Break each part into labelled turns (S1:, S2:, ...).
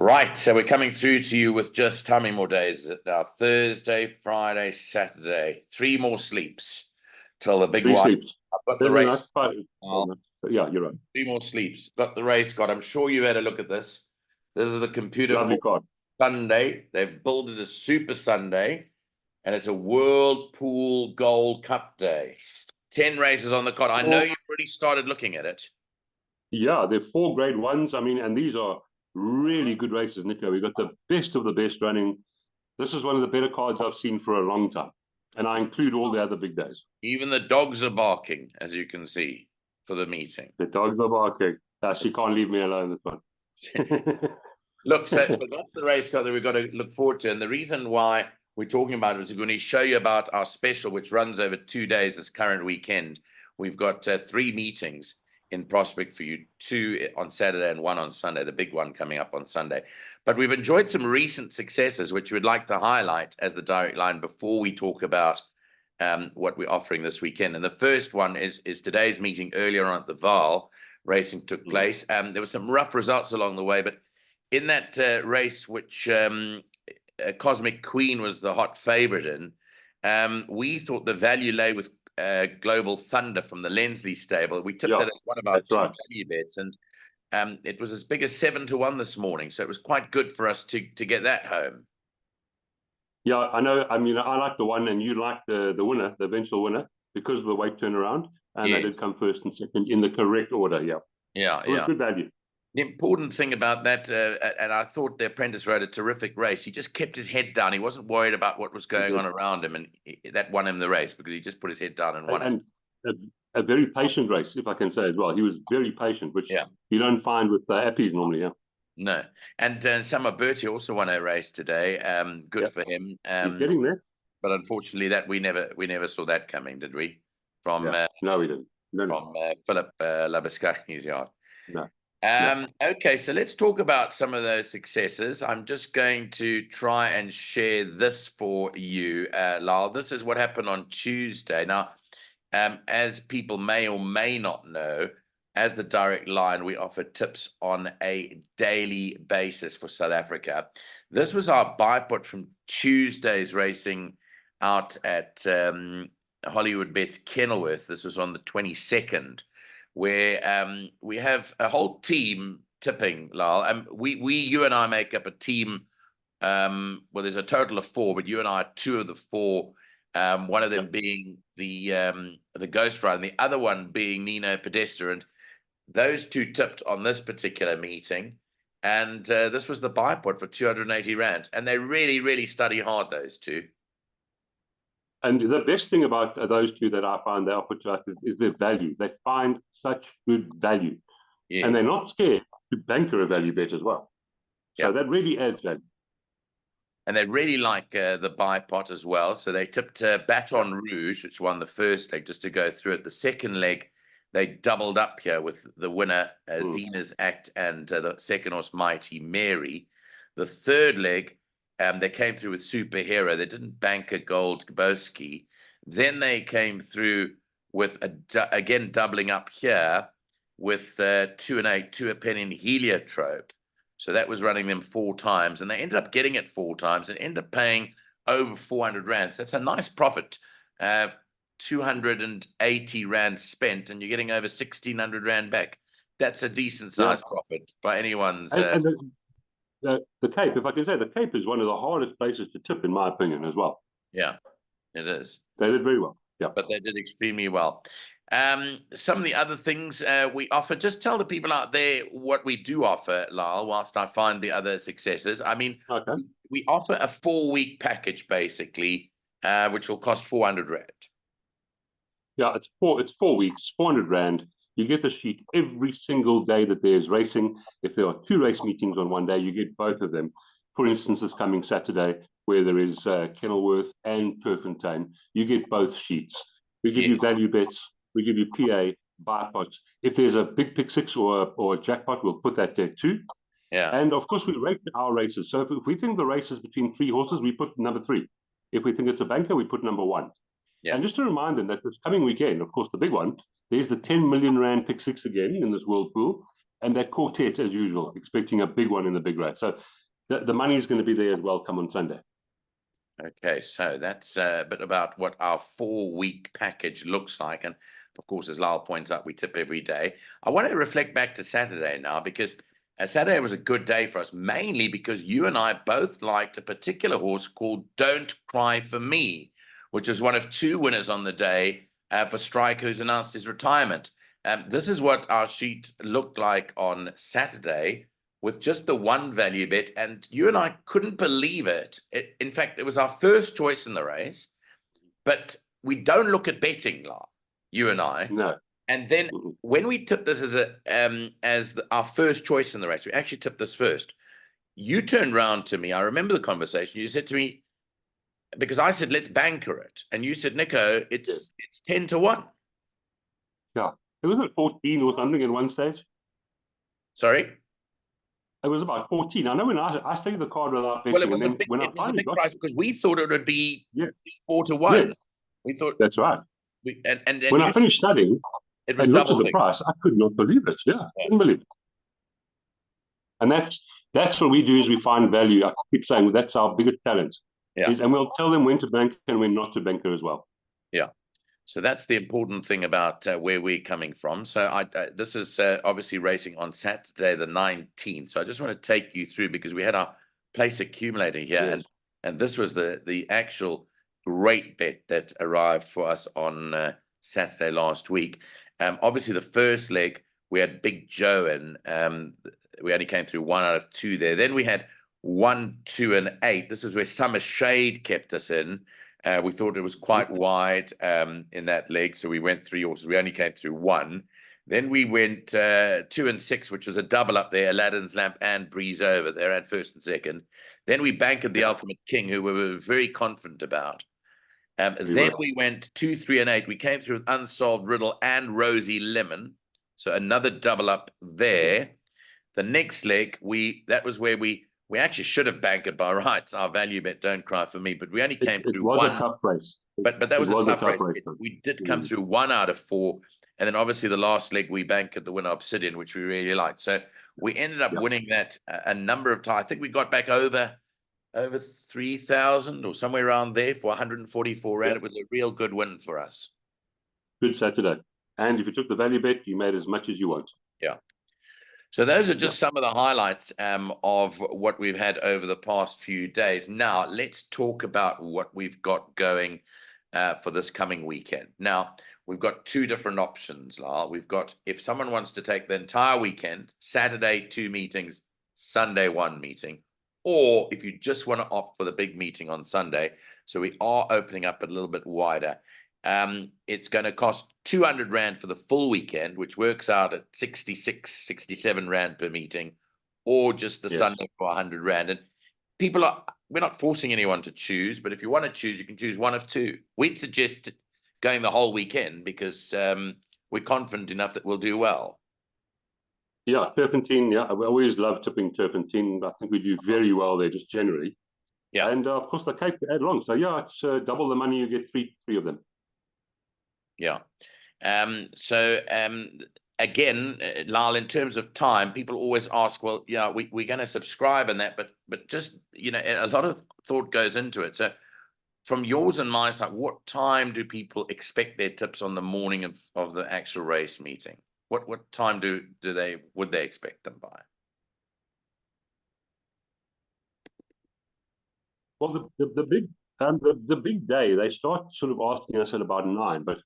S1: Right, so we're coming through to you with just how many more days is it now? Thursday, Friday, Saturday. Three more sleeps till the big
S2: Three
S1: one.
S2: sleeps.
S1: I've got the
S2: No, no,
S1: race.
S2: that's fine. Oh, no. Yeah, you're right.
S1: Three more sleeps. Got the race, God. I'm sure you had a look at this. This is the computer
S2: Lovely
S1: for
S2: card.
S1: Sunday. They've built it a Super Sunday, and it's a World Pool Gold Cup day. 10 races on the card. I know
S2: Four,
S1: you've already started looking at it.
S2: yeah, they're four grade ones. I mean, and these are really good races, Nico. We've got the best of the best running. This is one of the better cards I've seen for a long time. And I include all the other big days.
S1: Even the dogs are barking, as you can see, for the meeting.
S2: The dogs are barking. She can't leave me alone, this one.
S1: Look, so that's the race car that we've got to look forward to. And the reason why we're talking about it is we're going to show you about our special, which runs over 2 days this current weekend. We've got 3 meetings in prospect for you, 2 on Saturday and 1 on Sunday, the big one coming up on Sunday. But we've enjoyed some recent successes, which we'd like to highlight as the direct line before we talk about what we're offering this weekend. And the first one is today's meeting earlier on at the Val. Racing took place. There were some rough results along the way, but in that race, which Cosmic Queen was the hot favorite in, we thought the value lay with Global Thunder from the Lensley stable. We tipped that as one of our
S2: that's
S1: two
S2: right.
S1: value bets, and it was as big as 7-1 this morning. So it was quite good for us to get that home.
S2: Yeah, I know. I mean, I like the one, and you like the winner, the eventual winner, because of the weight turnaround. And they
S1: Yes.
S2: did come first and second in the correct order. Yeah.
S1: Yeah,
S2: It was
S1: yeah.
S2: good value.
S1: The important thing about that, and I thought the apprentice rode a terrific race. He just kept his head down. He wasn't worried about what was going on around him, and that won him the race because he just put his head down and won it.
S2: And a very patient race, if I can say as well. He was very patient, which
S1: Yeah.
S2: you don't find with Appies normally. Yeah.
S1: No. And Summer Bertie also won a race today. Good for him.
S2: He's getting there.
S1: But unfortunately, that we never saw that coming, did we? From
S2: No, we didn't. No,
S1: from Philip Labuschagney's yard.
S2: no. No.
S1: Okay, so let's talk about some of those successes. I'm just going to try and share this for you, Lyall. This is what happened on Tuesday. Now, as people may or may not know, as the direct line, we offer tips on a daily basis for South Africa. This was our bipod from Tuesday's racing out at Hollywood Bets Kenilworth. This was on the 22nd, where we have a whole team tipping, Lyall. You and I make up a team. Well, there's a total of 4, but you and I are 2 of the 4. One of them being the Ghost Rider, and the other one being Nino Podesta. And those 2 tipped on this particular meeting. And this was the bipod for 280 Rand. And they really, really study hard, those 2.
S2: And the best thing about those 2 that I find they offer to us is their value. They find such good value. Yes. And they're not scared to banker a value bet as well. So that really adds value.
S1: And they really like the bipod as well. So they tipped Baton Rouge, which won the first leg, just to go through it. The second leg, they doubled up here with the winner, Zena's Act, and the second horse, Mighty Mary. The third leg, they came through with Superhero. They didn't bank a Gold Gaboski. Then they came through with, again, doubling up here with 2 and 8, 2 a penny in Heliotrope. So that was running them 4 times, and they ended up getting it 4 times and ended up paying over 400 Rand. So that's a nice profit. 280 Rand spent, and you're getting over 1,600 Rand back. That's a decent sized profit by anyone's.
S2: And the Cape, if I can say, the Cape is one of the hardest places to tip, in my opinion, as well.
S1: Yeah, it is.
S2: They did very well. Yeah,
S1: but they did extremely well. Some of the other things we offer, just tell the people out there what we do offer, Lyall, whilst I find the other successes. I mean, we offer a 4-week package, basically, which will cost 400 Rand.
S2: Yeah, it's 4 weeks, 400 Rand. You get the sheet every single day that there's racing. If there are 2 race meetings on one day, you get both of them. For instance, this coming Saturday, where there is Kenilworth and Turfentine, you get both sheets. We give you value bets. We give you PA, bipods. If there's a big pick 6 or a jackpot, we'll put that there too.
S1: Yeah.
S2: And of course, we rate our races. So if we think the race is between 3 horses, we put number 3. If we think it's a banker, we put number 1. Yeah. And just to remind them that this coming weekend, of course, the big one, there's the 10 million Rand pick 6 again in this World Pool. and that quartet as usual, expecting a big one in the big race. So the money is going to be there as well come on Sunday.
S1: Okay, so that's a bit about what our 4-week package looks like. And of course, as Lyall points out, we tip every day. I want to reflect back to Saturday now, because Saturday was a good day for us, mainly because you and I both liked a particular horse called Don't Cry For Me, which is one of 2 winners on the day for Striker, who's announced his retirement. This is what our sheet looked like on Saturday, with just the one value bet, and you and I couldn't believe it. In fact, it was our first choice in the race, but we don't look at betting, Lyall, you and I.
S2: No.
S1: And then when we tipped this as our first choice in the race, we actually tipped this first. You turned around to me. I remember the conversation. You said to me, because I said, let's banker it. And you said, Nico, it's 10 to 1.
S2: Yeah. It was at 14 or something at one stage.
S1: Sorry?
S2: It was about 14. I know when I studied the card without betting,
S1: Well, it was
S2: and then when I finally got
S1: price, because we thought it would be 4 to 1.
S2: Yeah.
S1: We thought
S2: that's right.
S1: And
S2: when I finished studying,
S1: it was
S2: and looked at
S1: double
S2: the price, I could not believe it. Yeah, couldn't believe it. And that's what we do, is we find value. I keep saying that's our biggest challenge.
S1: Yeah.
S2: And we'll tell them when to bank and when not to banker as well.
S1: Yeah. So that's the important thing about where we're coming from. So this is obviously racing on Saturday, the 19th. So I just want to take you through, because we had our place accumulator here,
S2: Yes.
S1: and this was the actual great bet that arrived for us on Saturday last week. Obviously, the first leg, we had Big Joe, and we only came through 1 out of 2 there. Then we had 1, 2, and 8. This is where Summer Shade kept us in. We thought it was quite wide in that leg, so we went 3 horses. We only came through 1. Then we went 2 and 6, which was a double up there, Aladdin's Lamp and Breeze Over there at first and second. Then we bankered the Ultimate King, who we were very confident about. Then we went 2, 3, and 8. We came through with Unsolved Riddle and Rosie Lemon, so another double up there. The next leg, that was where we actually should have bankered by rights our value bet, Don't Cry For Me, but we only came through 1.
S2: It was a tough race.
S1: But that was a tough race.
S2: race.
S1: We did come through 1 out of 4. And then obviously the last leg, we bankered the winner Obsidian, which we really liked. So we ended up winning that a number of times. I think we got back over 3,000 or somewhere around there for 144 rand. It was a real good win for us.
S2: Good Saturday. And if you took the value bet, you made as much as you want.
S1: Yeah. So those are just some of the highlights of what we've had over the past few days. Now, let's talk about what we've got going for this coming weekend. Now, we've got 2 different options, Lyall. We've got, if someone wants to take the entire weekend, Saturday 2 meetings, Sunday 1 meeting, or if you just want to opt for the big meeting on Sunday. So we are opening up a little bit wider. It's going to cost 200 rand for the full weekend, which works out at 66, 67 rand per meeting, or just the Sunday for 100 rand. And we're not forcing anyone to choose, but if you want to choose, you can choose one of 2. We'd suggest going the whole weekend, because we're confident enough that we'll do well.
S2: Yeah, Turpentine. Yeah, we always love tipping Turpentine. I think we do very well there, just generally. Yeah, and of course the Cape to add along. So yeah, it's double the money. You get three of them.
S1: Yeah. Again, Lyall, in terms of time, people always ask, well, yeah, we're going to subscribe and that, but just, a lot of thought goes into it. So from yours and my side, what time do people expect their tips on the morning of the actual race meeting? What time would they expect them by?
S2: Well, the big day, they start sort of asking us at about 9, but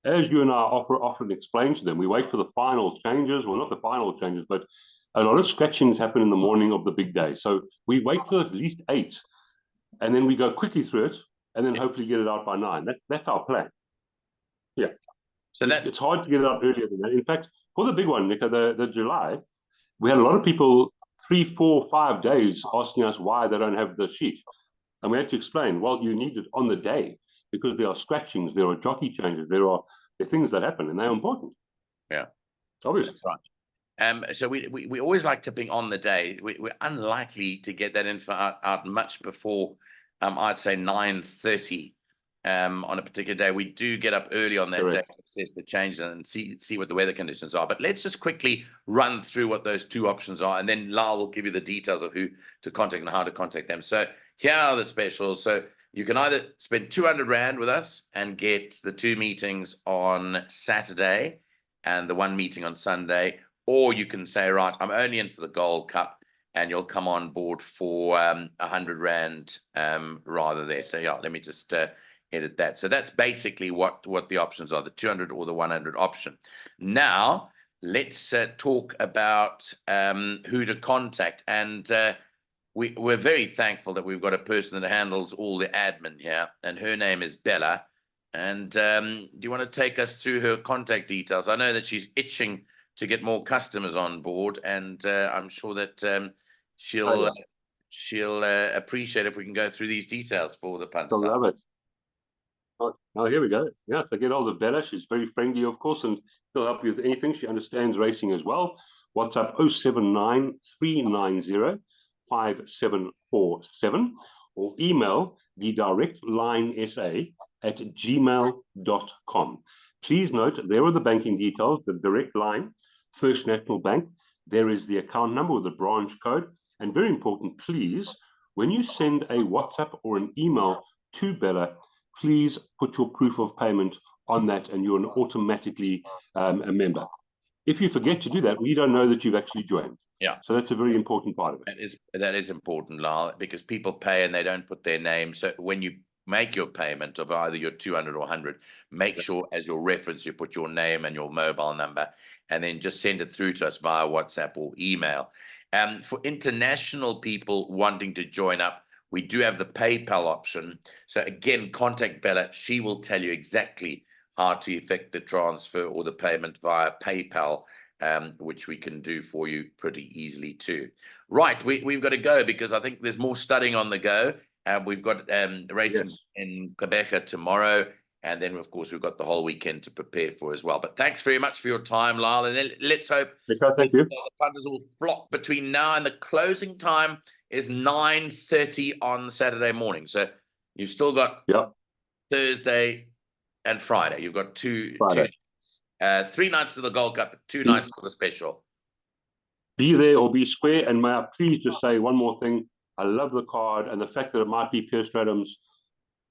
S2: as you and I often explain to them, we wait for the final changes. Well, not the final changes, but a lot of scratchings happen in the morning of the big day. So we wait till at least 8, and then we go quickly through it, and then hopefully get it out by 9. That's our plan. Yeah. So it's hard to get it out earlier than that. In fact, for the big one, Nico, the July, we had a lot of people 3, 4, 5 days asking us why they don't have the sheet. And we had to explain, well, you need it on the day, because there are scratchings, there are jockey changes, there are things that happen, and they're important.
S1: Yeah.
S2: Obviously.
S1: That's right. So we always like tipping on the day. We're unlikely to get that info out much before, I'd say 9:30 on a particular day. We do get up early on that day to assess the changes and see what the weather conditions are. But let's just quickly run through what those two options are, and then Lyall will give you the details of who to contact and how to contact them. So here are the specials. So you can either spend 200 Rand with us and get the 2 meetings on Saturday and the 1 meeting on Sunday, or you can say, right, I'm only in for the Gold Cup, and you'll come on board for 100 Rand rather there. So yeah, let me just edit that. So that's basically what the options are, the 200 or the 100 option. Now, let's talk about who to contact. And we're very thankful that we've got a person that handles all the admin here, and her name is Bella. And do you want to take us through her contact details? I know that she's itching to get more customers on board, and I'm sure that she'll appreciate if we can go through these details for the punters.
S2: I love it. Oh, here we go. Yeah, so get hold of Bella. She's very friendly, of course, and she'll help you with anything. She understands racing as well. WhatsApp 079 390 5747, or email the direct line sa@gmail.com. Please note, there are the banking details, the direct line, First National Bank. There is the account number with the branch code. And very important, please, when you send a WhatsApp or an email to Bella, please put your proof of payment on that, and you're automatically a member. If you forget to do that, we don't know that you've actually joined.
S1: Yeah.
S2: So that's a very important part of it.
S1: That is important, Lyall, because people pay and they don't put their name. So when you make your payment of either your 200 or 100, make sure as your reference you put your name and your mobile number, and then just send it through to us via WhatsApp or email. For international people wanting to join up, we do have the PayPal option. So again, contact Bella. She will tell you exactly how to effect the transfer or the payment via PayPal, which we can do for you pretty easily too. Right, we've got to go because I think there's more studying on the go. We've got racing in Quebec tomorrow, and then of course we've got the whole weekend to prepare for as well. But thanks very much for your time, Lyall, and let's hope
S2: thank you.
S1: The punters will flock between now and the closing time is 9:30 on Saturday morning. So you've still got Thursday and Friday. You've got two 3 nights to the Gold Cup, 2 nights to the special.
S2: Be there or be square. And may I please just say one more thing? I love the card, and the fact that it might be Pierre Stratham's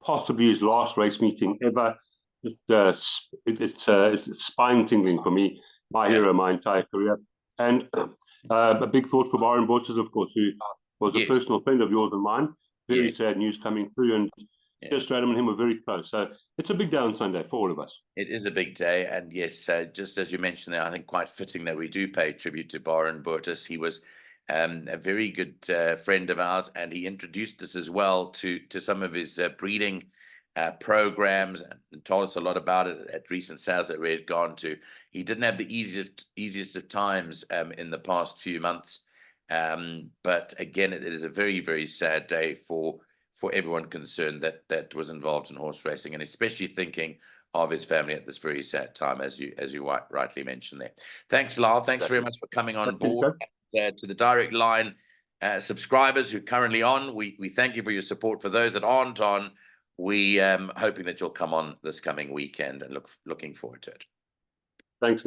S2: possibly his last race meeting ever. It's spine tingling for me. My hero, my entire career. And a big thought for Byron Borchers, of course, who was a personal friend of yours and mine. Very sad news coming through, and Pierre Stratham and him were very close. So it's a big day on Sunday for all of us.
S1: It is a big day, and yes, just as you mentioned there, I think quite fitting that we do pay tribute to Byron Borchers. He was a very good friend of ours, and he introduced us as well to some of his breeding programs, and told us a lot about it at recent sales that we had gone to. He didn't have the easiest of times in the past few months, but again, it is a very, very sad day for everyone concerned that was involved in horse racing, and especially thinking of his family at this very sad time, as you rightly mentioned there. Thanks, Lyall. Thanks very much for coming on board. To the direct line subscribers who are currently on, we thank you for your support. For those that aren't on, we hoping that you'll come on this coming weekend, and looking forward to it.
S2: Thanks.